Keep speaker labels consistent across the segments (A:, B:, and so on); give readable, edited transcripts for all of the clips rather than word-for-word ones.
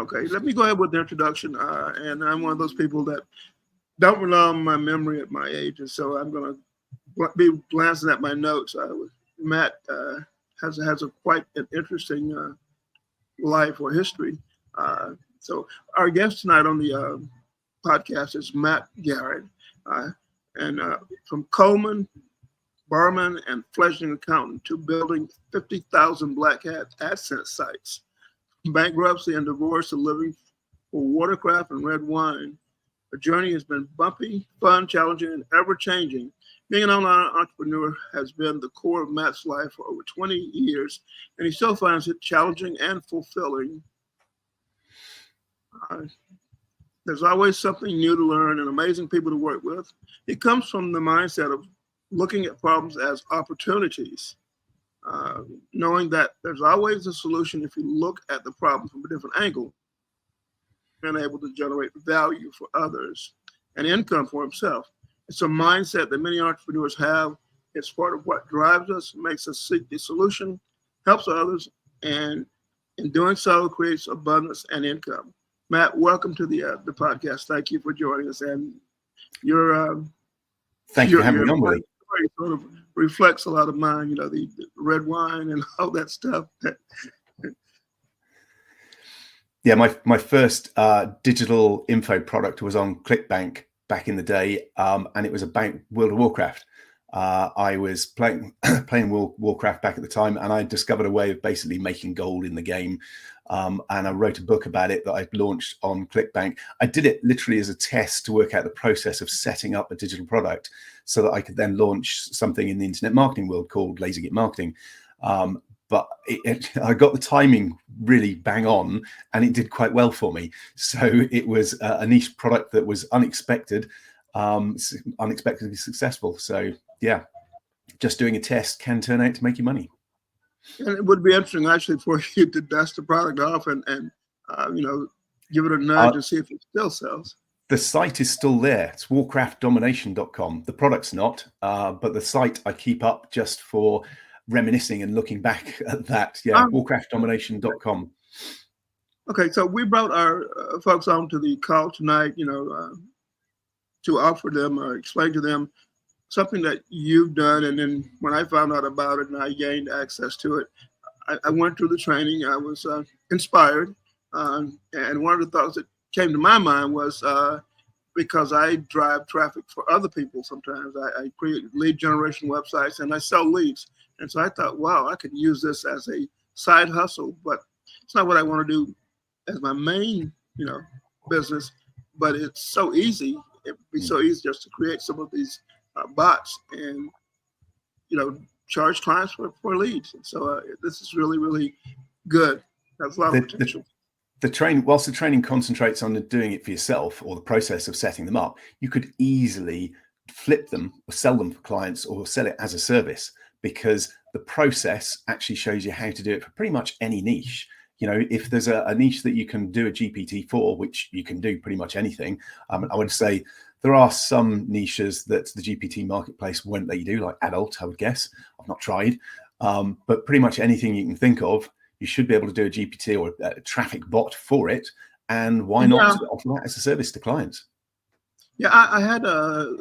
A: Okay, let me go ahead with the introduction. And I'm one of those people that don't rely on my memory at my age, and so I'm going to be glancing at my notes. Matt has a quite an interesting life or history. So our guest tonight on the podcast is Matt Garrett, uh, and from Coleman, barman, and fledgling accountant to building 50,000 Black Hat AdSense sites, bankruptcy and divorce to living for watercraft and red wine. The journey has been bumpy, fun, challenging, and ever changing. Being an online entrepreneur has been the core of Matt's life for over 20 years, and he still finds it challenging and fulfilling. Uh, there's always something new to learn and amazing people to work with. It comes from the mindset of looking at problems as opportunities, knowing that there's always a solution if you look at the problem from a different angle, and able to generate value for others and income for himself. It's a mindset that many entrepreneurs have. It's part of what drives us, makes us seek the solution, helps others, and in doing so, creates abundance and income. Matt, welcome to the podcast. Thank you for joining us. And your
B: thank you for having me on, Willie.
A: Sort of reflects a lot of mine. You know, the red wine and all that stuff.
B: Yeah, my first digital info product was on ClickBank back in the day, and it was about World of Warcraft. I was playing Warcraft back at the time, and I discovered a way of basically making gold in the game. And I wrote a book about it that I launched on ClickBank. I did it literally as a test to work out the process of setting up a digital product so that I could then launch something in the internet marketing world called LaserGit Marketing. But I got the timing really bang on, and it did quite well for me. So it was a niche product that was unexpectedly successful. So yeah, just doing a test can turn out to make you money.
A: And it would be interesting actually for you to dust the product off and give it a nudge and see if it still sells.
B: The site is still there. It's warcraftdomination.com. The product's not, but the site I keep up just for reminiscing and looking back at that. Yeah, warcraftdomination.com.
A: Okay, so we brought our folks on to the call tonight, to offer them or explain to them something that you've done. And then when I found out about it and I gained access to it, I went through the training. I was inspired. And one of the thoughts that came to my mind was because I drive traffic for other people sometimes. I create lead generation websites and I sell leads. And so I thought, wow, I could use this as a side hustle, but it's not what I want to do as my main, business. But it's so easy. It'd be so easy just to create some of these bots and, charge clients for leads. And so this is really, really good. That's a lot of potential.
B: Whilst the training concentrates on doing it for yourself or the process of setting them up, you could easily flip them or sell them for clients or sell it as a service, because the process actually shows you how to do it for pretty much any niche. If there's a niche that you can do a GPT for, which you can do pretty much anything, I would say there are some niches that the GPT marketplace won't let you do, like adult, I would guess. I've not tried, but pretty much anything you can think of, you should be able to do a GPT or a traffic bot for it. And why not offer that as a service to clients?
A: Yeah, I had a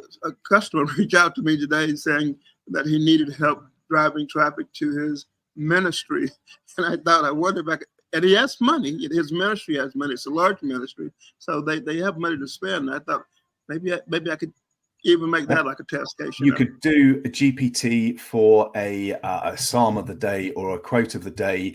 A: customer reach out to me today saying that he needed help driving traffic to his ministry. And I thought, I wonder if I could, and he has money. His ministry has money. It's a large ministry. So they have money to spend. And I thought maybe I could even make that like a test case.
B: You could do a GPT for a psalm of the day or a quote of the day.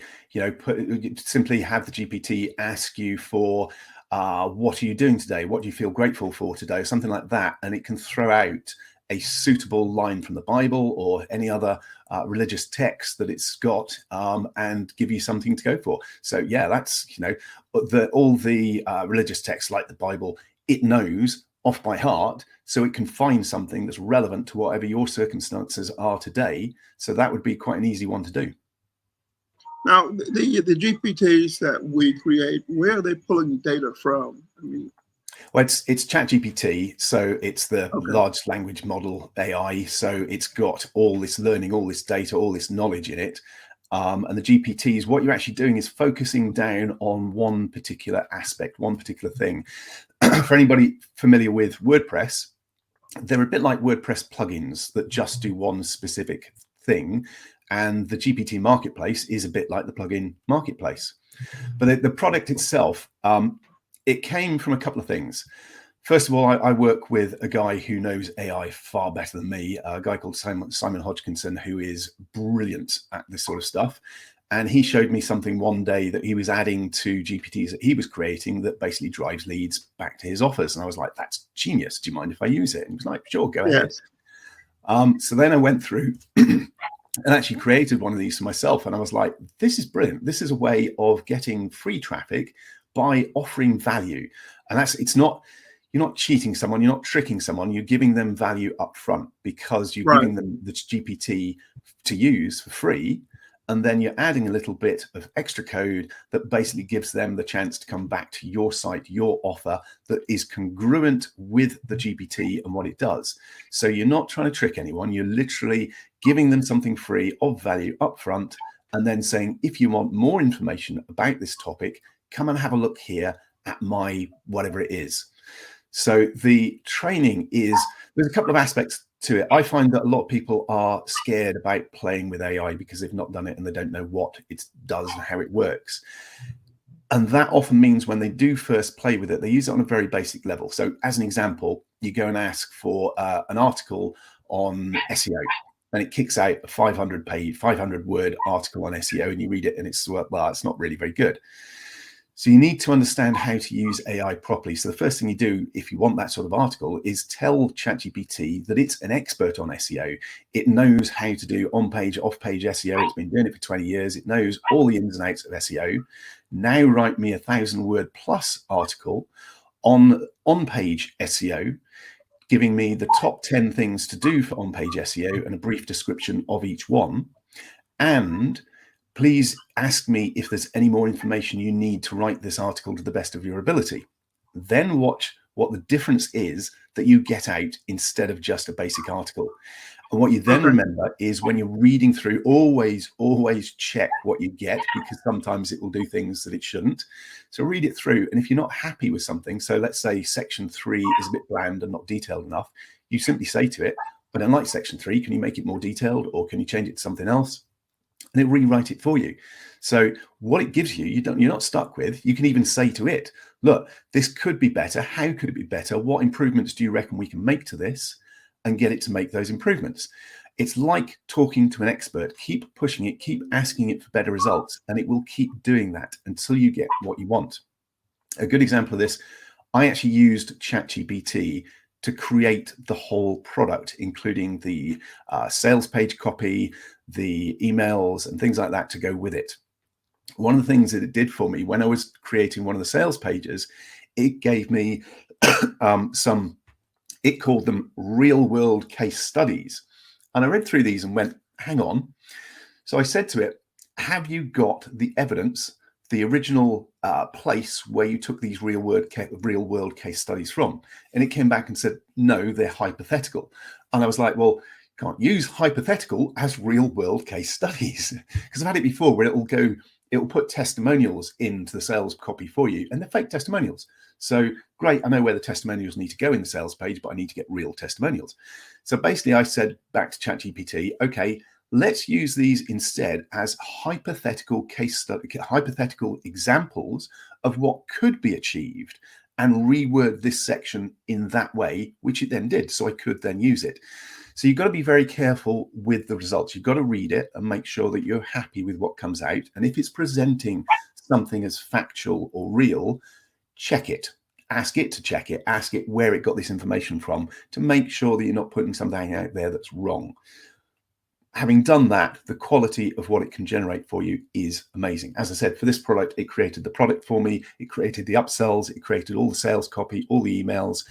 B: Simply have the GPT ask you for what are you doing today? What do you feel grateful for today? Or something like that. And it can throw out a suitable line from the Bible or any other religious text that it's got, and give you something to go for. So yeah, that's, all the religious texts like the Bible, it knows off by heart, so it can find something that's relevant to whatever your circumstances are today. So that would be quite an easy one to do.
A: Now, the GPTs that we create, where are they pulling data from?
B: Well, it's ChatGPT, so it's the large language model AI. So it's got all this learning, all this data, all this knowledge in it, And the GPTs, what you're actually doing is focusing down on one particular aspect, one particular thing. For anybody familiar with WordPress, they're a bit like WordPress plugins that just do one specific thing. And the GPT marketplace is a bit like the plugin marketplace. But the product itself, it came from a couple of things. First of all, I work with a guy who knows AI far better than me, a guy called Simon Hodgkinson, who is brilliant at this sort of stuff. And he showed me something one day that he was adding to GPTs that he was creating that basically drives leads back to his offers. And I was like, that's genius. Do you mind if I use it? And he was like, sure, go ahead. So then I went through and actually created one of these for myself. And I was like, this is brilliant. This is a way of getting free traffic by offering value. And you're not cheating someone, you're not tricking someone, you're giving them value up front because you're giving them the GPT to use for free. And then you're adding a little bit of extra code that basically gives them the chance to come back to your site, your offer that is congruent with the GPT and what it does. So you're not trying to trick anyone. You're literally giving them something free of value up front and then saying, if you want more information about this topic, come and have a look here at my whatever it is. So the training there's a couple of aspects to it. I find that a lot of people are scared about playing with AI because they've not done it and they don't know what it does and how it works. And that often means when they do first play with it, they use it on a very basic level. So as an example, you go and ask for an article on SEO and it kicks out a 500 word article on SEO and you read it and it's not really very good. So you need to understand how to use AI properly. So the first thing you do if you want that sort of article is tell ChatGPT that it's an expert on SEO. It knows how to do on-page, off-page SEO. It's been doing it for 20 years. It knows all the ins and outs of SEO. Now write me a 1,000-word plus article on on-page SEO, giving me the top 10 things to do for on-page SEO and a brief description of each one. And please ask me if there's any more information you need to write this article to the best of your ability. Then watch what the difference is that you get out instead of just a basic article. And what you then remember is when you're reading through, always check what you get because sometimes it will do things that it shouldn't. So read it through. And if you're not happy with something, so let's say section 3 is a bit bland and not detailed enough, you simply say to it, I don't like section 3. Can you make it more detailed or can you change it to something else? And it rewrite it for you. So what it gives you, you're not stuck with. You can even say to it, look, this could be better. How could it be better? What improvements do you reckon we can make to this? And get it to make those improvements. It's like talking to an expert. Keep pushing it, keep asking it for better results, and it will keep doing that until you get what you want. A good example of this, I actually used ChatGPT to create the whole product, including the sales page copy, the emails and things like that to go with it. One of the things that it did for me when I was creating one of the sales pages, it gave me it called them real world case studies. And I read through these and went, hang on. So I said to it, have you got the evidence, the original place where you took these real world case studies from? And it came back and said, no, they're hypothetical. And I was like, well, can't use hypothetical as real world case studies because I've had it before where it will put testimonials into the sales copy for you and they're fake testimonials. So great, I know where the testimonials need to go in the sales page, but I need to get real testimonials. So basically I said back to ChatGPT, okay, let's use these instead as hypothetical hypothetical examples of what could be achieved and reword this section in that way, which it then did. So I could then use it. So you've got to be very careful with the results. You've got to read it and make sure that you're happy with what comes out. And if it's presenting something as factual or real, check it. Ask it to check it. Ask it where it got this information from to make sure that you're not putting something out there that's wrong. Having done that, the quality of what it can generate for you is amazing. As I said, for this product, it created the product for me. It created the upsells. It created all the sales copy, all the emails.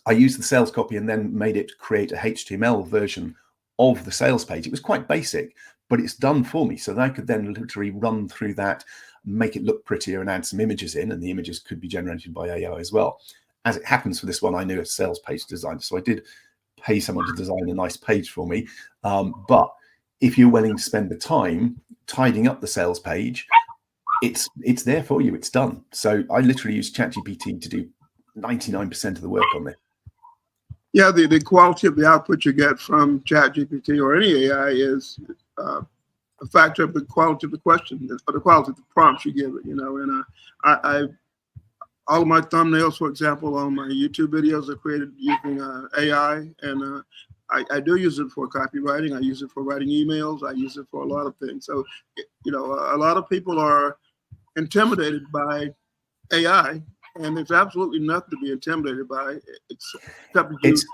B: I used the sales copy and then made it create a HTML version of the sales page. It was quite basic, but it's done for me. So that I could then literally run through that, make it look prettier and add some images in, and the images could be generated by AI as well. As it happens for this one, I knew a sales page designer, so I did pay someone to design a nice page for me. But if you're willing to spend the time tidying up the sales page, it's there for you. It's done. So I literally use ChatGPT to do 99% of the work on this.
A: Yeah, the quality of the output you get from ChatGPT or any AI is a factor of the quality of the question or the quality of the prompts you give it. And I all of my thumbnails, for example, on my YouTube videos are created using AI, and I do use it for copywriting. I use it for writing emails. I use it for a lot of things. So, a lot of people are intimidated by AI, and there's absolutely nothing to be intimidated by.
B: It's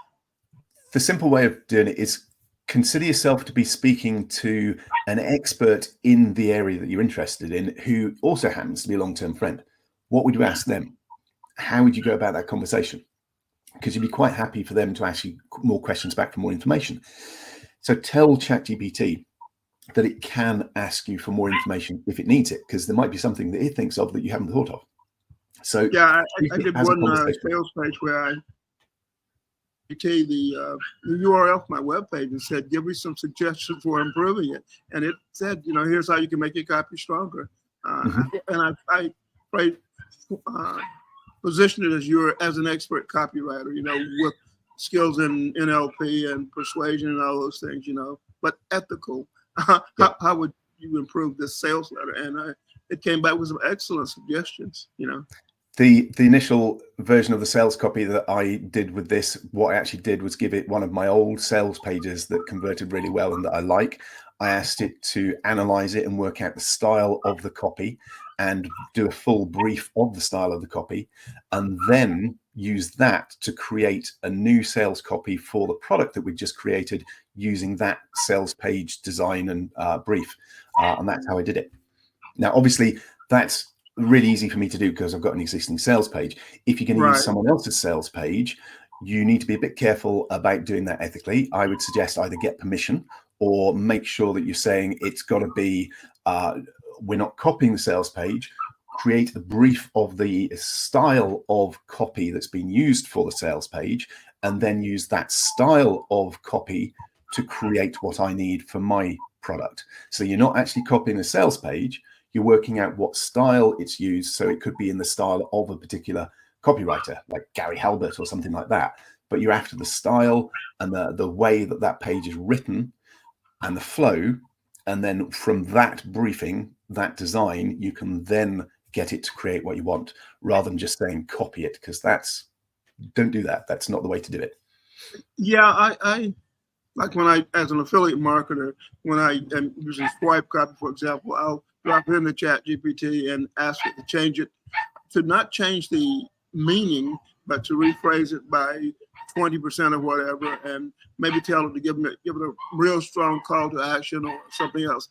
B: the simple way of doing it is consider yourself to be speaking to an expert in the area that you're interested in, who also happens to be a long-term friend. What would you ask them? How would you go about that conversation? Because you'd be quite happy for them to ask you more questions back for more information. So tell ChatGPT that it can ask you for more information if it needs it, because there might be something that it thinks of that you haven't thought of. So
A: yeah, I did one sales page where I the URL for my webpage and said, give me some suggestions for improving it. And it said, here's how you can make your copy stronger. And I positioned it as an expert copywriter, with skills in NLP and persuasion and all those things, but ethical. How would you improve this sales letter? And it came back with some excellent suggestions,
B: The initial version of the sales copy that I did with this, what I actually did was give it one of my old sales pages that converted really well and that I like. I asked it to analyze it and work out the style of the copy and do a full brief of the style of the copy, and then use that to create a new sales copy for the product that we just created using that sales page design and brief. And that's how I did it. Now, obviously, that's really easy for me to do because I've got an existing sales page. If you're going to use someone else's sales page, you need to be a bit careful about doing that ethically. I would suggest either get permission or make sure that you're saying it's got to be, we're not copying the sales page, create a brief of the style of copy that's been used for the sales page, and then use that style of copy to create what I need for my product. So you're not actually copying the sales page, you're working out what style it's used. So it could be in the style of a particular copywriter, like Gary Halbert or something like that. But you're after the style and the way that that page is written and the flow. And then from that briefing, that design, you can then get it to create what you want, rather than just saying copy it, because don't do that. That's not the way to do it.
A: Yeah, I like when as an affiliate marketer, when I am using swipe copy, for example, I'll drop it in the ChatGPT and ask it to change it, to not change the meaning, but to rephrase it by 20% or whatever, and maybe tell it to give it a real strong call to action or something else.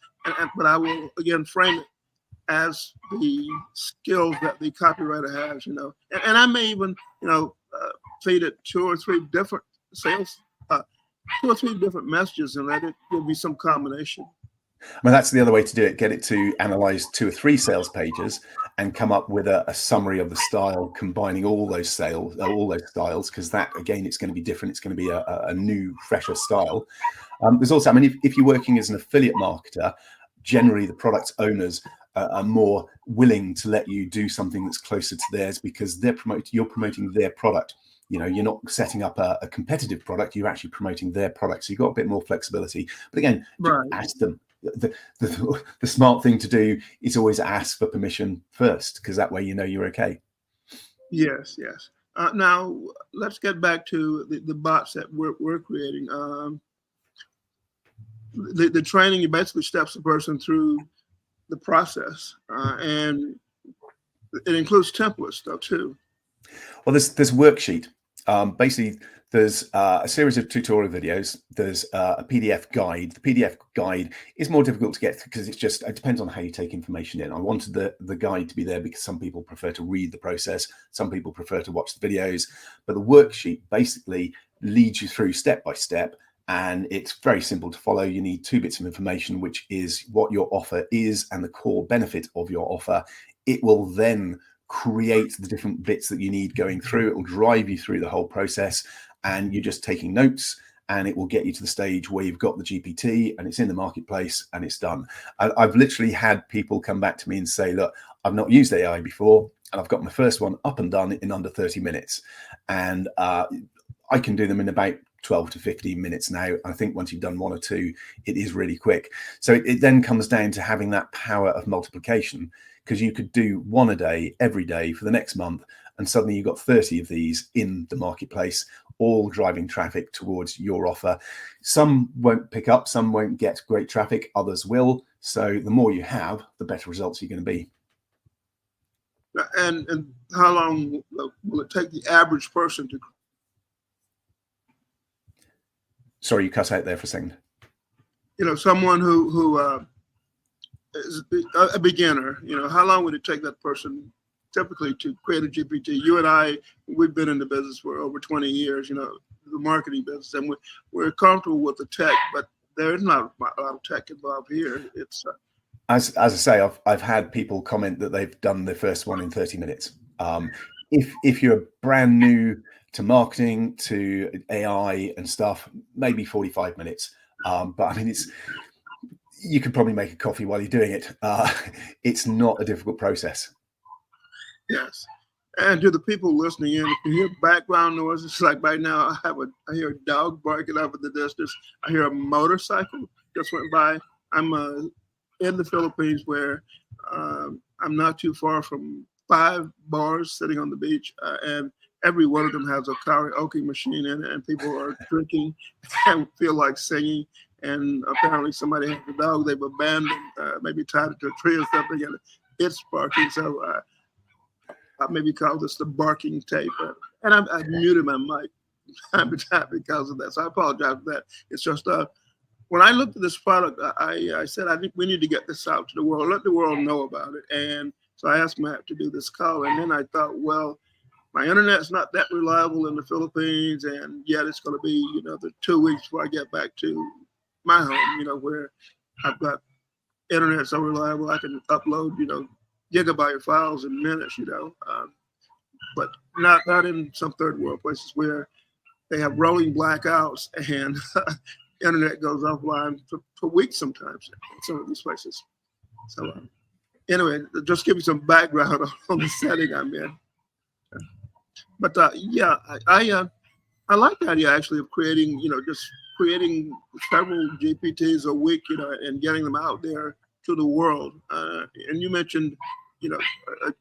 A: But I will again frame it as the skills that the copywriter has, and I may even, feed it two or three different messages and let it give me some combination.
B: I mean, that's the other way to do it. Get it to analyze 2 or 3 sales pages and come up with a summary of the style, combining all those styles, because that, again, it's going to be different. It's going to be a new, fresher style. There's also, I mean, if you're working as an affiliate marketer, generally the product owners are more willing to let you do something that's closer to theirs, because you're promoting their product. You're not setting up a competitive product, you're actually promoting their product. So you've got a bit more flexibility. But again, ask them. The smart thing to do is always ask for permission first, because that way you're okay.
A: Yes. Now let's get back to the bots that we're creating. The training basically steps the person through the process, and it includes templates though too.
B: Well, there's a worksheet. Basically, there's a series of tutorial videos. There's a PDF guide. The PDF guide is more difficult to get because it depends on how you take information in. I wanted the guide to be there because some people prefer to read the process. Some people prefer to watch the videos. But the worksheet basically leads you through step by step, and it's very simple to follow. You need 2 bits of information, which is what your offer is and the core benefit of your offer. It will then create the different bits that you need going through. It will drive you through the whole process, and you're just taking notes and it will get you to the stage where you've got the GPT and it's in the marketplace and it's done. I've literally had people come back to me and say, look, I've not used AI before, and I've got my first one up and done in under 30 minutes. And I can do them in about 12 to 15 minutes now. I think once you've done one or two, it is really quick. So it then comes down to having that power of multiplication, because you could do one a day, every day for the next month, and suddenly you've got 30 of these in the marketplace, all driving traffic towards your offer. Some won't pick up, some won't get great traffic, others will. So the more you have, the better results you're going to be.
A: And how long will it take the average person to?
B: Sorry, you cut out there for a second.
A: Someone who is a beginner. How long would it take that person typically to create a GPT? You and I, we've been in the business for over 20 years. The marketing business, and we're comfortable with the tech, but there's not a lot of tech involved here. It's
B: as I say, I've had people comment that they've done their first one in 30 minutes. If you're brand new to marketing, to AI and stuff, maybe 45 minutes. But I mean, you could probably make a coffee while you're doing it. It's not a difficult process.
A: Yes. And to the people listening in, if you hear background noises, like right now, I hear a dog barking up in the distance. I hear a motorcycle just went by. I'm in the Philippines, where I'm not too far from 5 bars sitting on the beach, and every one of them has a karaoke machine in it, and people are drinking and feel like singing. And apparently somebody has a dog they've abandoned, maybe tied it to a tree or something, and it's barking. So I maybe call this the barking tape. And I've muted my mic time to time because of that. So I apologize for that. It's just when I looked at this product, I said, I think we need to get this out to the world, let the world know about it. And so I asked Matt to do this call. And then I thought, well, my internet's not that reliable in the Philippines, and yet it's going to be, the 2 weeks before I get back to my home, where I've got internet so reliable I can upload, gigabyte files in minutes, but not in some third world places where they have rolling blackouts and internet goes offline for weeks sometimes in some of these places. So anyway, just give you some background on the setting I'm in. But yeah, I like the idea actually of creating, just creating several GPTs a week, and getting them out there to the world. And you mentioned,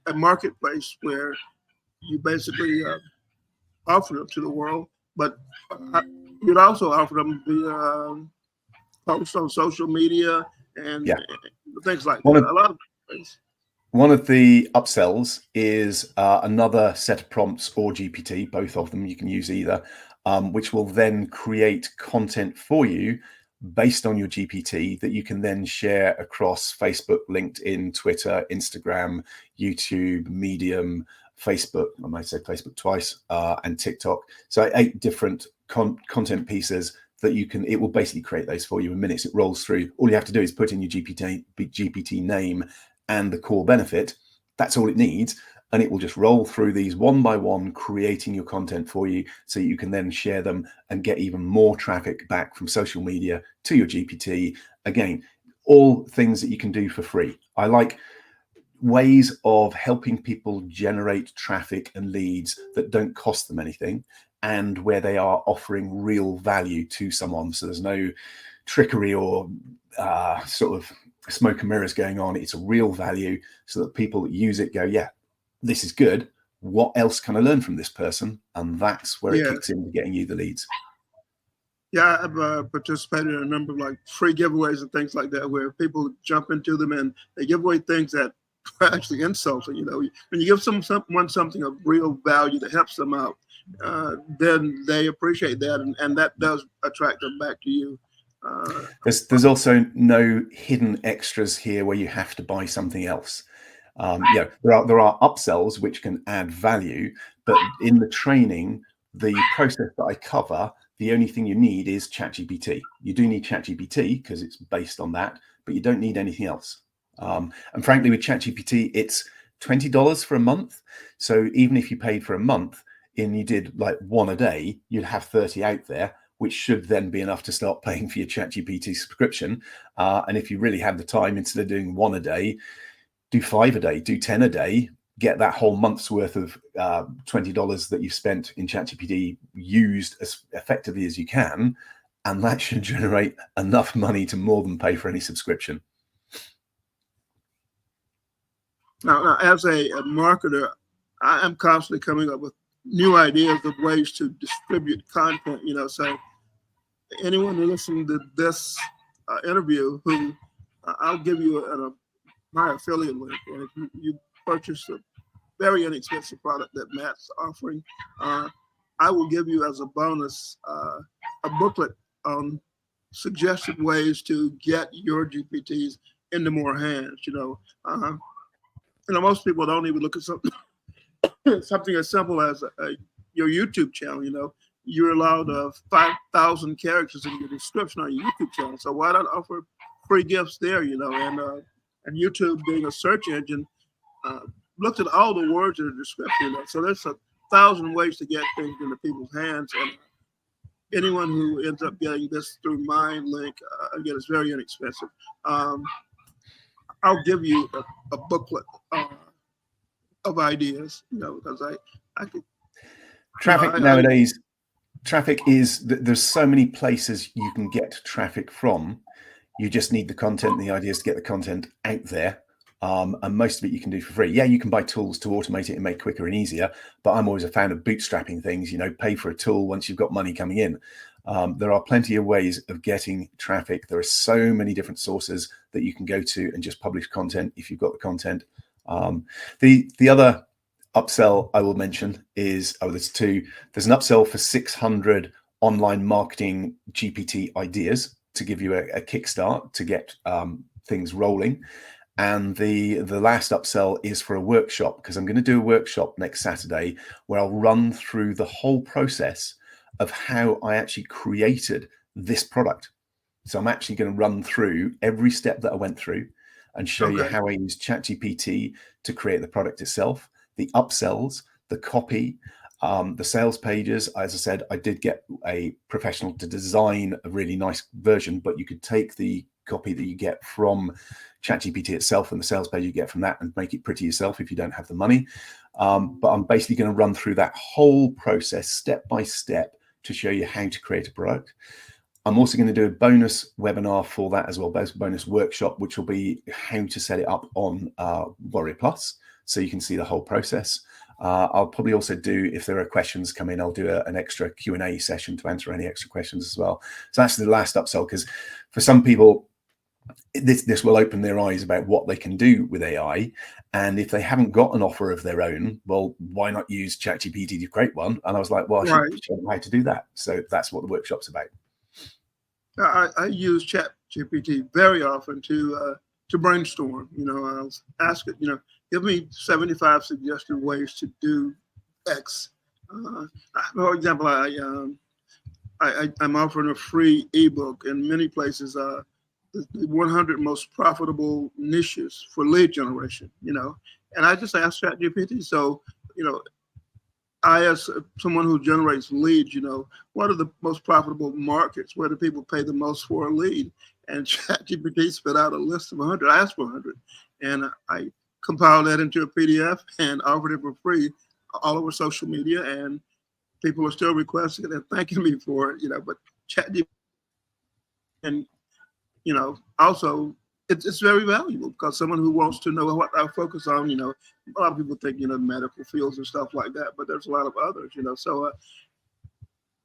A: a marketplace where you basically offer them to the world, but you'd also offer them via posts on social media and things like that. A lot of things.
B: One of the upsells is another set of prompts or GPT, both of them, you can use either, which will then create content for you based on your GPT that you can then share across Facebook, LinkedIn, Twitter, Instagram, YouTube, Medium, Facebook, I might say Facebook twice, and TikTok. So 8 different content pieces that it will basically create those for you in minutes. It rolls through. All you have to do is put in your GPT name and the core benefit. That's all it needs. And it will just roll through these one by one, creating your content for you, so you can then share them and get even more traffic back from social media to your GPT. Again, all things that you can do for free. I like ways of helping people generate traffic and leads that don't cost them anything, and where they are offering real value to someone. So there's no trickery or sort of smoke and mirrors going on. It's a real value, so that people that use it go, yeah, this is good. What else can I learn from this person? And that's where it kicks into getting you the leads.
A: Yeah, I've participated in a number of like free giveaways and things like that, where people jump into them and they give away things that are actually insulting. When you give someone something of real value that helps them out, then they appreciate that, and that does attract them back to you.
B: There's also no hidden extras here where you have to buy something else. There are upsells which can add value, but in the training, the process that I cover, the only thing you need is ChatGPT. You do need ChatGPT because it's based on that, but you don't need anything else. And frankly, with ChatGPT, it's $20 for a month. So even if you paid for a month and you did like one a day, you'd have 30 out there. which should then be enough to start paying for your ChatGPT subscription. And if you really have the time, instead of doing 1 a day, do 5 a day, do 10 a day, get that whole month's worth of $20 that you've spent in ChatGPT used as effectively as you can. And that should generate enough money to more than pay for any subscription.
A: Now as a marketer, I am constantly coming up with new ideas of ways to distribute content, so anyone who listens to this interview, who I'll give you my affiliate link, and if you purchase a very inexpensive product that Matt's offering, I will give you as a bonus a booklet on suggested ways to get your GPTs into more hands. Most people don't even look at something something as simple as your YouTube channel. You're allowed 5,000 characters in your description on your YouTube channel. So why not offer free gifts there? And YouTube, being a search engine, looks at all the words in the description. So there's 1,000 ways to get things into people's hands. And anyone who ends up getting this through my link, again, it's very inexpensive. I'll give you a booklet of ideas, because I could.
B: Traffic nowadays, traffic is, there's so many places you can get traffic from. You just need the content, the ideas to get the content out there. And most of it you can do for free. Yeah, you can buy tools to automate it and make it quicker and easier, but I'm always a fan of bootstrapping things, pay for a tool once you've got money coming in. There are plenty of ways of getting traffic. There are so many different sources that you can go to and just publish content if you've got the content. The other upsell I will mention is, there's two. There's an upsell for 600 online marketing GPT ideas to give you a kickstart to get things rolling. And the last upsell is for a workshop, because I'm going to do a workshop next Saturday where I'll run through the whole process of how I actually created this product. So I'm actually going to run through every step that I went through and show you how I used ChatGPT to create the product itself, the upsells, the copy, the sales pages. As I said, I did get a professional to design a really nice version, but you could take the copy that you get from ChatGPT itself and the sales page you get from that and make it pretty yourself if you don't have the money. But I'm basically going to run through that whole process step by step to show you how to create a product. I'm also going to do a bonus webinar for that as well, bonus workshop, which will be how to set it up on Warrior Plus, so you can see the whole process. I'll probably also do, if there are questions come in, I'll do an extra Q&A session to answer any extra questions as well. So that's the last upsell, because for some people, this will open their eyes about what they can do with AI. And if they haven't got an offer of their own, well, why not use ChatGPT to create one? And I was like, well, I should show them how to do that. So that's what the workshop's about.
A: I use ChatGPT very often to brainstorm. I'll ask it, give me 75 suggested ways to do X. For example, I'm offering a free ebook in many places, the 100 most profitable niches for lead generation, and I just asked ChatGPT. So, I, as someone who generates leads, what are the most profitable markets? Where do people pay the most for a lead? And ChatGPT spit out a list of 100. I asked for 100, and I compiled that into a PDF and offered it for free all over social media. And people are still requesting it and thanking me for it, But ChatGPT, and also it's very valuable, because someone who wants to know what I focus on, a lot of people think, medical fields and stuff like that, but there's a lot of others, So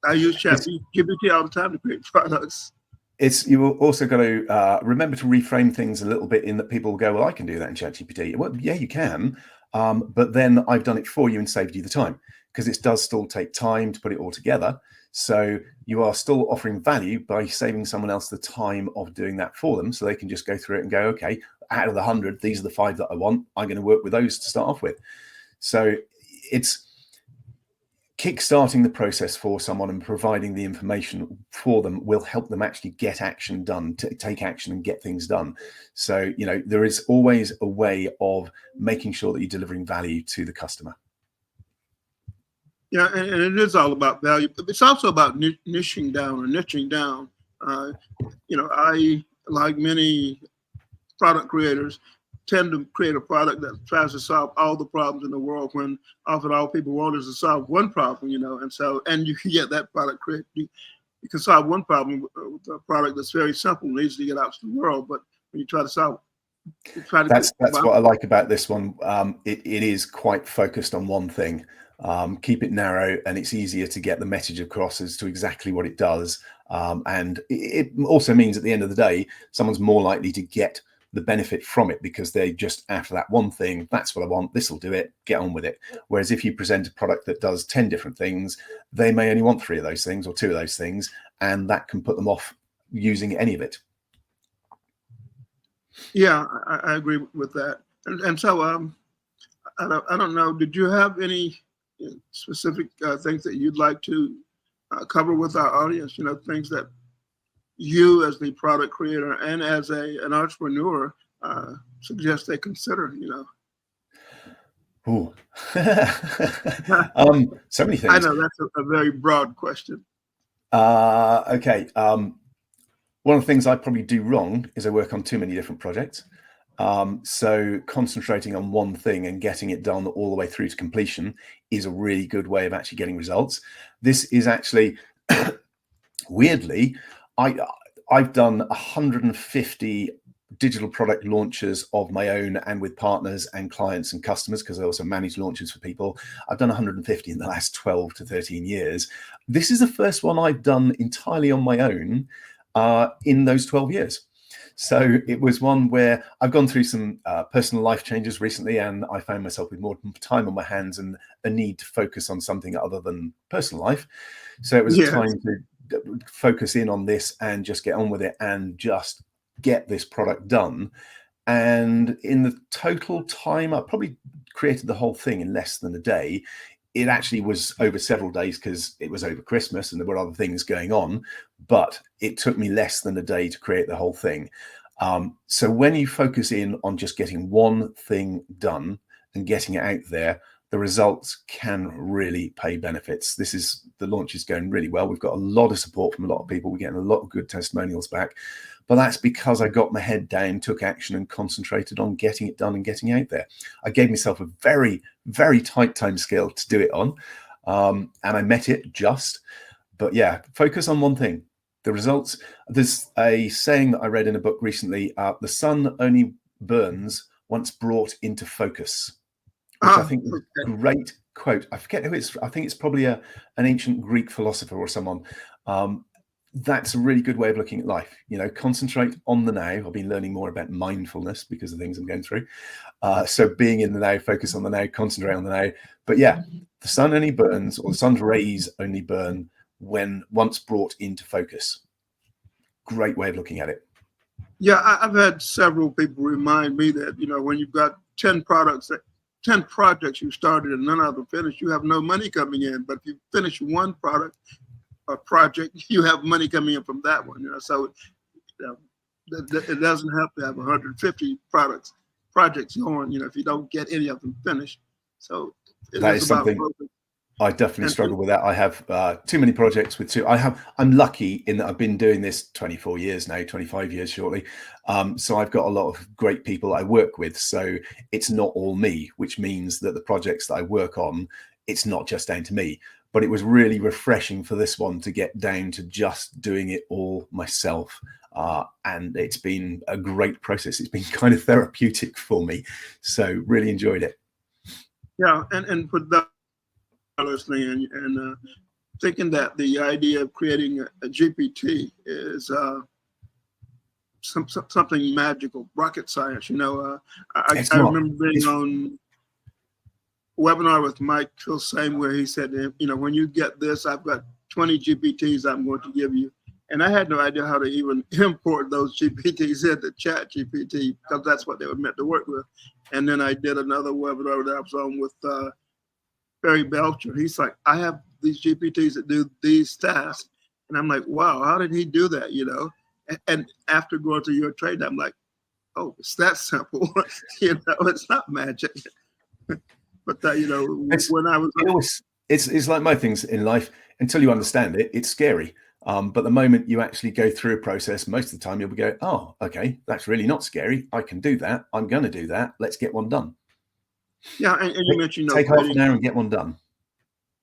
A: I use ChatGPT all the time to create products.
B: You've also got to remember to reframe things a little bit, in that people will go, well, I can do that in ChatGPT. Well, yeah, you can. But then I've done it for you and saved you the time, because it does still take time to put it all together. So you are still offering value by saving someone else the time of doing that for them, so they can just go through it and go, okay, out of the 100, these are the 5 that I want. I'm going to work with those to start off with. So it's kickstarting the process for someone and providing the information for them will help them actually get action done, to take action and get things done. So, there is always a way of making sure that you're delivering value to the customer.
A: Yeah, and it is all about value. But it's also about niching down or niching down. Uh, I, like many product creators, tend to create a product that tries to solve all the problems in the world when often all people want is to solve one problem, and so, and you can get that product created. You can solve one problem with a product that's very simple and easy to get out to the world, but when you try to solve, you try to
B: That's what I like about this one. It is quite focused on one thing. Keep it narrow, and it's easier to get the message across as to exactly what it does. And it also means at the end of the day, someone's more likely to get the benefit from it because they just after that one thing, that's what I want, this will do it, get on with it. Whereas if you present a product that does 10 different things, they may only want 3 of those things or 2 of those things, and that can put them off using any of it.
A: Yeah, I agree with that. And so I don't know. Did you have any specific things that you'd like to cover with our audience? Things that you, as the product creator and as an entrepreneur, suggest they consider.
B: Ooh. So many things.
A: I know that's a very broad question.
B: Okay. One of the things I probably do wrong is I work on too many different projects. So concentrating on one thing and getting it done all the way through to completion is a really good way of actually getting results. This is actually, weirdly, I've done 150 digital product launches of my own and with partners and clients and customers, because I also manage launches for people. I've done 150 in the last 12 to 13 years. This is the first one I've done entirely on my own in those 12 years. So it was one where I've gone through some personal life changes recently, and I found myself with more time on my hands and a need to focus on something other than personal life. So it was a time to focus in on this and just get on with it and just get this product done. And in the total time, I probably created the whole thing in less than a day. It actually was over several days because it was over Christmas and there were other things going on, but it took me less than a day to create the whole thing. So when you focus in on just getting one thing done and getting it out there, the results can really pay benefits. The launch is going really well. We've got a lot of support from a lot of people. We're getting a lot of good testimonials back, but that's because I got my head down, took action and concentrated on getting it done and getting out there. I gave myself a very, very tight time scale to do it on. And I met it just, but yeah, focus on one thing. The results, there's a saying that I read in a book recently, the sun only burns once brought into focus, which I think is a great quote. I forget who it's, I think it's probably an ancient Greek philosopher or someone. That's a really good way of looking at life. Concentrate on the now. I've been learning more about mindfulness because of things I'm going through. So being in the now, focus on the now, concentrate on the now. But yeah, the sun only burns, or the sun's rays only burn when once brought into focus. Great way of looking at it.
A: Yeah, I've had several people remind me that, when you've got 10 projects you started and none of them finished, you have no money coming in. But if you finish one product or project, you have money coming in from that one. So it doesn't have to have 150 projects going, if you don't get any of them finished. So
B: that is something I definitely struggle with. That I have too many projects with two. I'm lucky in that I've been doing this 24 years now, 25 years shortly. So I've got a lot of great people I work with. So it's not all me, which means that the projects that I work on, it's not just down to me. But it was really refreshing for this one to get down to just doing it all myself. And it's been a great process. It's been kind of therapeutic for me. So really enjoyed it.
A: Yeah, and for those listening and thinking that the idea of creating a GPT is something magical, rocket science. I remember being on a webinar with Mike Kilsame where he said, when you get this, I've got 20 GPTs I'm going to give you. And I had no idea how to even import those GPTs into ChatGPT because that's what they were meant to work with. And then I did another webinar that I was on with Barry Belcher. He's like, I have these GPTs that do these tasks. And I'm like, wow, how did he do that? And after going through your training, I'm like, oh, it's that simple. It's not magic. But when I was
B: It's like most things in life. Until you understand it, it's scary. But the moment you actually go through a process, most of the time you'll go, oh, okay, that's really not scary. I can do that. I'm going to do that. Let's get one done.
A: Yeah, and you mentioned,
B: Take half an hour and get one done.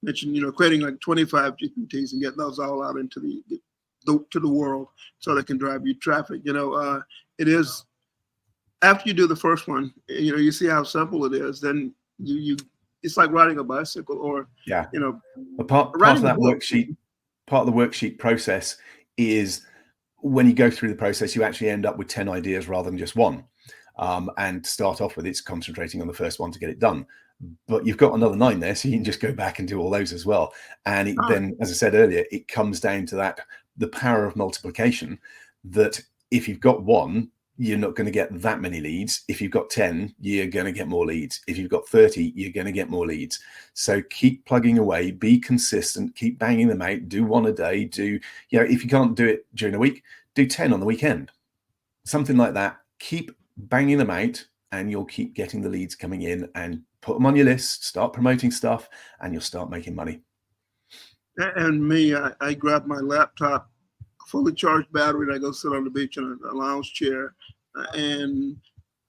A: Mentioned, creating like 25 GPTs and getting those all out into to the world so they can drive you traffic. It is, after you do the first one, you see how simple it is. Then you it's like riding a bicycle or
B: yeah. Part
A: writing
B: of
A: a
B: that
A: book.
B: worksheet, part of the worksheet process is when you go through the process, you actually end up with 10 ideas rather than just one. And start off with it's concentrating on the first one to get it done. But you've got another 9 there, so you can just go back and do all those as well. And then, as I said earlier, it comes down to the power of multiplication, that if you've got one, you're not going to get that many leads. If you've got 10, you're going to get more leads. If you've got 30, you're going to get more leads. So keep plugging away, be consistent, keep banging them out, do one a day, if you can't do it during the week, do 10 on the weekend, something like that. Keep banging them out and you'll keep getting the leads coming in, and put them on your list, start promoting stuff, and you'll start making money.
A: And me, I grab my laptop, fully charged battery, and I go sit on the beach in a lounge chair and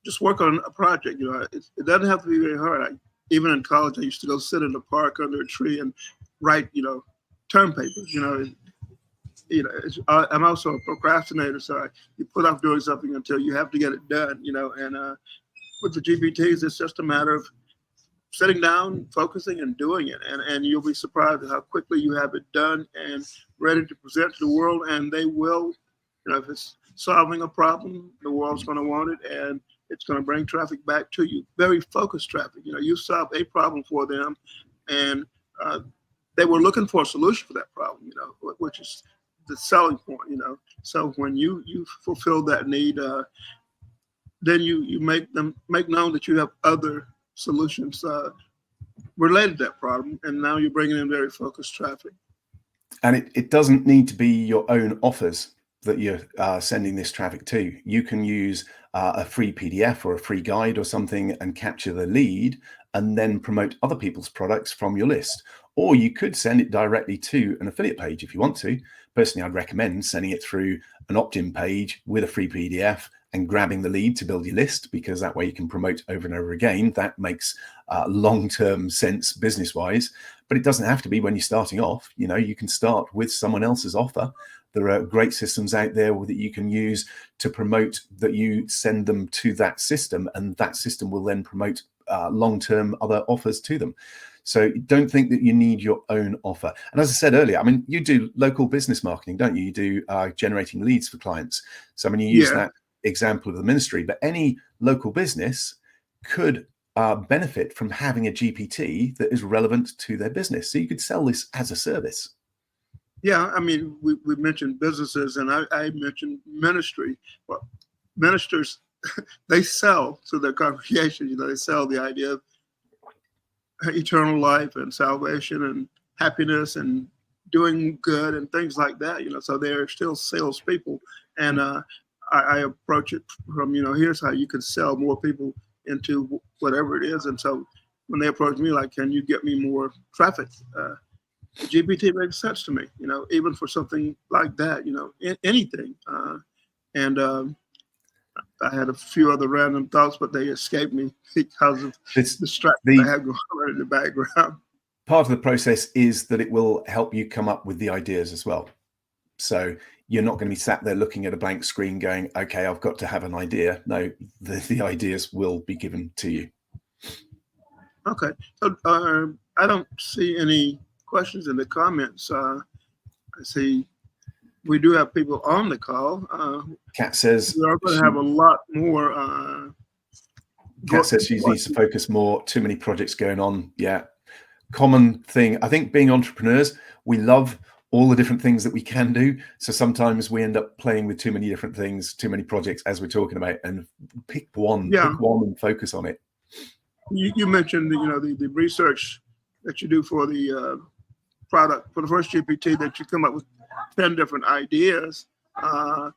A: just work on a project. It doesn't have to be very hard. Even in college, I used to go sit in the park under a tree and write, term papers. I'm also a procrastinator, so you put off doing something until you have to get it done. And with the GPTs, it's just a matter of sitting down, focusing, and doing it. And you'll be surprised at how quickly you have it done and ready to present to the world. And they will, if it's solving a problem, the world's going to want it, and it's going to bring traffic back to you. Very focused traffic. You solve a problem for them, and they were looking for a solution for that problem, which is the selling point, So when you fulfill that need, then you make known that you have other solutions related to that problem, and now you're bringing in very focused traffic.
B: And it doesn't need to be your own offers that you're sending this traffic to. You can use a free PDF or a free guide or something and capture the lead and then promote other people's products from your list. Or you could send it directly to an affiliate page if you want to. Personally, I'd recommend sending it through an opt-in page with a free PDF and grabbing the lead to build your list, because that way you can promote over and over again. That makes long-term sense business-wise, but it doesn't have to be when you're starting off. You can start with someone else's offer. There are great systems out there that you can use to promote, that you send them to that system, and that system will then promote long-term other offers to them. So don't think that you need your own offer. And as I said earlier, you do local business marketing, don't you? You do generating leads for clients. So you use that example of the ministry, but any local business could benefit from having a GPT that is relevant to their business. So you could sell this as a service.
A: Yeah, we mentioned businesses, and I mentioned ministry. Well, ministers, they sell to their congregation. They sell the idea of eternal life and salvation and happiness and doing good and things like that. So they're still salespeople, and I approach it from here's how you can sell more people into whatever it is. And so when they approach me like, can you get me more traffic? GPT makes sense to me, even for something like that, anything. And I had a few other random thoughts, but they escaped me because of the distraction I have going on in the background.
B: Part of the process is that it will help you come up with the ideas as well. So you're not going to be sat there looking at a blank screen going, okay, I've got to have an idea. No, the ideas will be given to you.
A: Okay. So I don't see any questions in the comments. I see we do have people on the call.
B: Kat says
A: we are going to have a lot more.
B: Kat says she needs to focus more. Too many projects going on. Yeah. Common thing. I think being entrepreneurs, we love all the different things that we can do. So sometimes we end up playing with too many different things, too many projects, as we're talking about, and pick one and focus on it.
A: You mentioned the research that you do for the product, for the first GPT, that you come up with 10 different ideas, and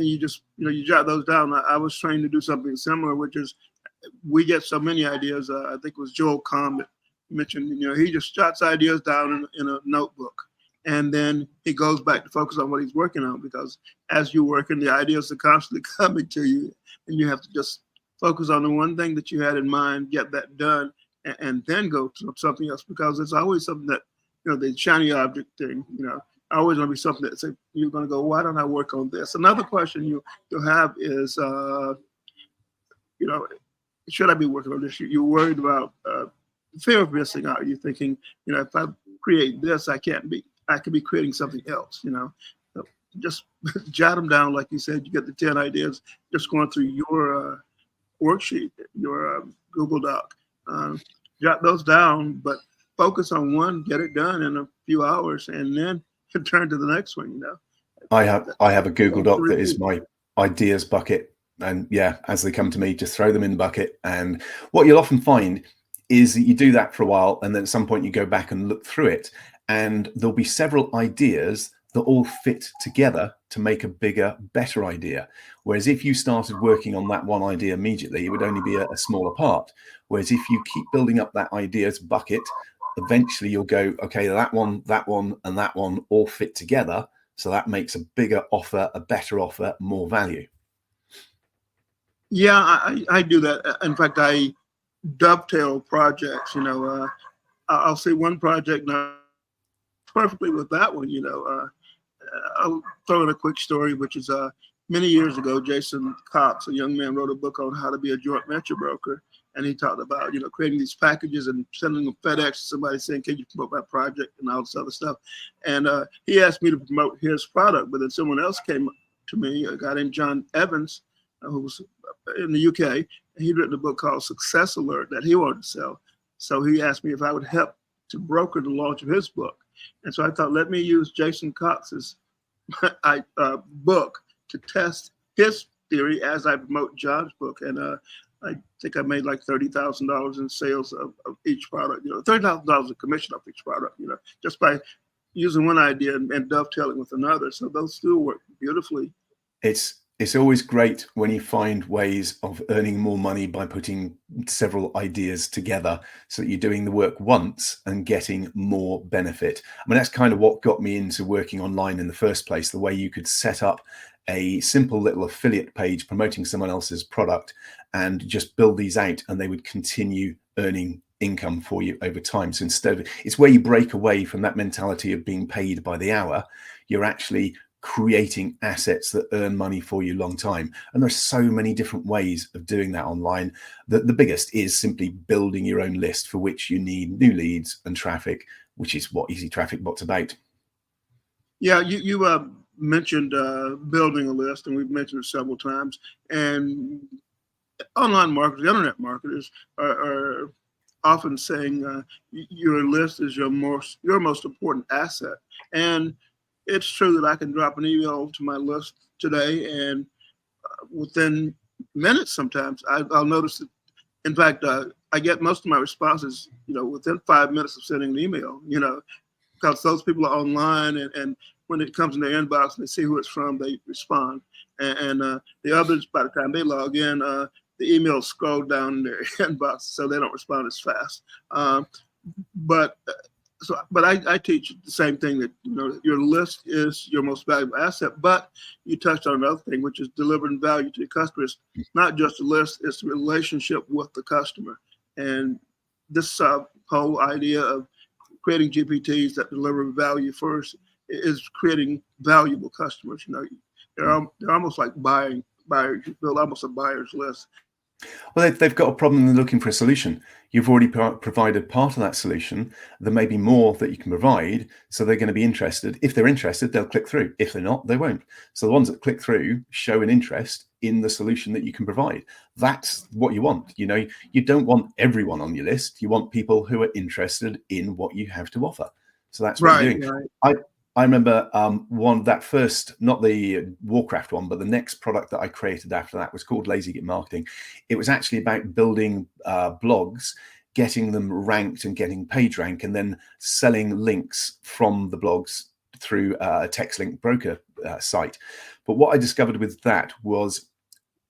A: you just you jot those down. I was trained to do something similar, which is we get so many ideas. I think it was Joel Comm that mentioned, he just jots ideas down in a notebook, and then he goes back to focus on what he's working on, because as you're working, the ideas are constantly coming to you, and you have to just focus on the one thing that you had in mind, get that done, and then go to something else, because it's always something that, the shiny object thing, always going to be something that say, you're going to go, why don't I work on this? Another question you'll have is, you know, should I be working on this? You're worried about fear of missing out. You're thinking, if I create this, I could be creating something else, So just jot them down. Like you said, you get the 10 ideas, just going through your worksheet, your Google Doc. Jot those down, but focus on one, get it done in a few hours, and then turn to the next one,
B: I have a Google Doc that is my ideas bucket. And yeah, as they come to me, just throw them in the bucket. And what you'll often find is that you do that for a while, and then at some point you go back and look through it, and there'll be several ideas that all fit together to make a bigger, better idea. Whereas if you started working on that one idea immediately, it would only be a smaller part. Whereas if you keep building up that ideas bucket, eventually you'll go, okay, that one, and that one all fit together. So that makes a bigger offer, a better offer, more value.
A: Yeah, I do that. In fact, I dovetail projects. I'll see one project now perfectly with that one. I'll throw in a quick story, which is many years ago, Jason Cox, a young man, wrote a book on how to be a joint venture broker. And he talked about, creating these packages and sending them FedEx to somebody saying, can you promote my project and all this other stuff. And he asked me to promote his product, but then someone else came to me, a guy named John Evans, who was in the UK, and he'd written a book called Success Alert that he wanted to sell. So he asked me if I would help to broker the launch of his book. And so I thought, let me use Jason Cox's book to test his theory as I promote John's book. And I think I made like $30,000 in sales of each product, $30,000 in commission off each product, just by using one idea and dovetailing with another. So those still work beautifully.
B: It's always great when you find ways of earning more money by putting several ideas together so that you're doing the work once and getting more benefit. I mean, that's kind of what got me into working online in the first place, the way you could set up a simple little affiliate page promoting someone else's product and just build these out, and they would continue earning income for you over time. So instead, it's where you break away from that mentality of being paid by the hour. You're actually creating assets that earn money for you long time. And there's so many different ways of doing that online. The biggest is simply building your own list, for which you need new leads and traffic, which is what Easy Traffic Bot's about.
A: Yeah, you mentioned building a list, and we've mentioned it several times. And online marketers, internet marketers are often saying your list is your most important asset. And it's true that I can drop an email to my list today, and within minutes, sometimes I'll notice that. In fact, I get most of my responses, within 5 minutes of sending an email. Because those people are online, and when it comes in their inbox and they see who it's from, they respond. And the others, by the time they log in, the emails scroll down their inbox, so they don't respond as fast. But I teach the same thing, that your list is your most valuable asset. But you touched on another thing, which is delivering value to your customers. Not just a list; it's the relationship with the customer. And this whole idea of creating GPTs that deliver value first is creating valuable customers. They're almost like buyers. You build almost a buyer's list.
B: Well, they've got a problem and they're looking for a solution. You've already provided part of that solution. There may be more that you can provide, so they're going to be interested. If they're interested, they'll click through. If they're not, they won't. So the ones that click through show an interest in the solution that you can provide. That's what you want. You don't want everyone on your list. You want people who are interested in what you have to offer. So that's what you're doing.
A: Right.
B: I remember one, that first, not the Warcraft one, but the next product that I created after that was called Lazy Git Marketing. It was actually about building blogs, getting them ranked and getting page rank, and then selling links from the blogs through a text link broker site. But what I discovered with that was,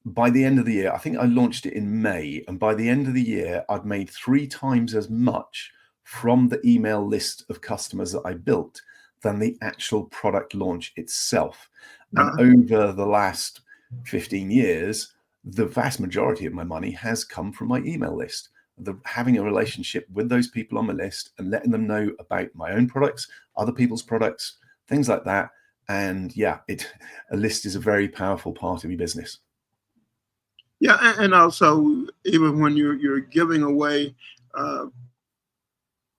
B: by the end of the year, I think I launched it in May, and by the end of the year, I'd made 3 times as much from the email list of customers that I built than the actual product launch itself. And over the last 15 years, the vast majority of my money has come from my email list. Having a relationship with those people on my list and letting them know about my own products, other people's products, things like that. And yeah, a list is a very powerful part of your business.
A: Yeah, and also even when you're giving away,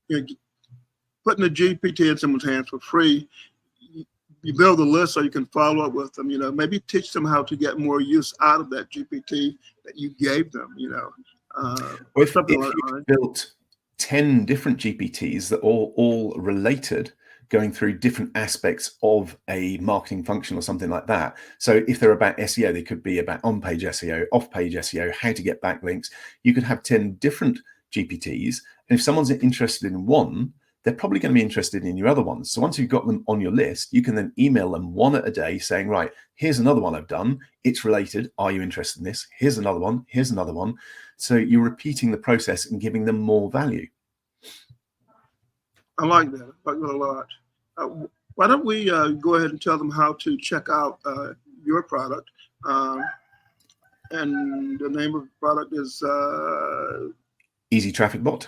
A: you're putting the GPT in someone's hands for free, you build a list so you can follow up with them. Maybe teach them how to get more use out of that GPT that you gave them.
B: If
A: Something like
B: you've
A: that.
B: built 10 different GPTs that are all related, going through different aspects of a marketing function or something like that. So if they're about SEO, they could be about on-page SEO, off-page SEO, how to get backlinks. You could have 10 different GPTs. And if someone's interested in one, they're probably going to be interested in your other ones. So once you've got them on your list, you can then email them one at a day saying, right, here's another one I've done. It's related. Are you interested in this? Here's another one. Here's another one. So you're repeating the process and giving them more value.
A: I like that. I like that a lot. Why don't we go ahead and tell them how to check out your product? And the name of the product is
B: Easy Traffic Bot.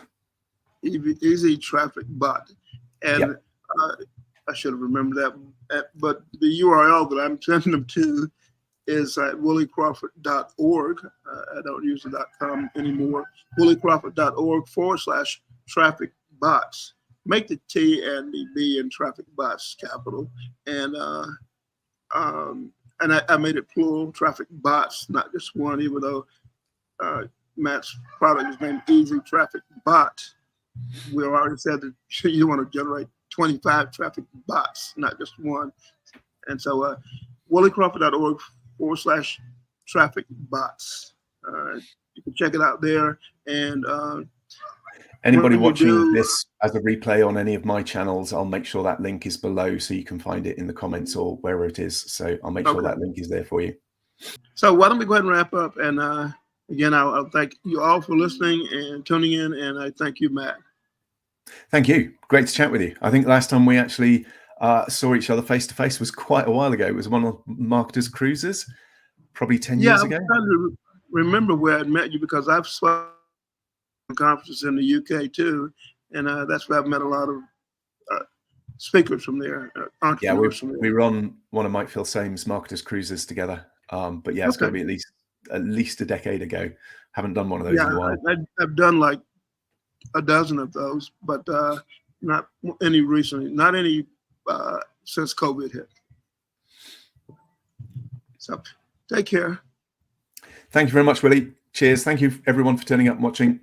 A: Easy Traffic Bot. And
B: yep.
A: I should have remembered that. But the URL that I'm sending them to is at williecrawford.org. I don't use the .com anymore. williecrawford.org/traffic bots. Make the T and the B in traffic bots capital. And I made it plural, traffic bots, not just one, even though Matt's product is named Easy Traffic Bot. We already said that you want to generate 25 traffic bots, not just one. And so williecrawford.org/traffic bots. You can check it out there. And
B: anybody watching this as a replay on any of my channels, I'll make sure that link is below so you can find it in the comments or wherever it is. So I'll make sure that link is there for you.
A: So why don't we go ahead and wrap up? And again, I'll thank you all for listening and tuning in. And I thank you, Matt.
B: Thank you. Great to chat with you. I think last time we actually saw each other face to face was quite a while ago. It was one of Marketers Cruises, probably 10 years ago.
A: I'm trying to remember where I met you because I've spoken at conferences in the UK too, and that's where I've met a lot of speakers from there, entrepreneurs from there.
B: We were on one of Mike Filsame's Marketers Cruises together. But yeah, it's got to be at least a decade ago. Haven't done one of those in a while.
A: I've done like a dozen of those, but not any recently, not any since COVID hit. So take care.
B: Thank you very much, Willie. Cheers. Thank you everyone for turning up and watching.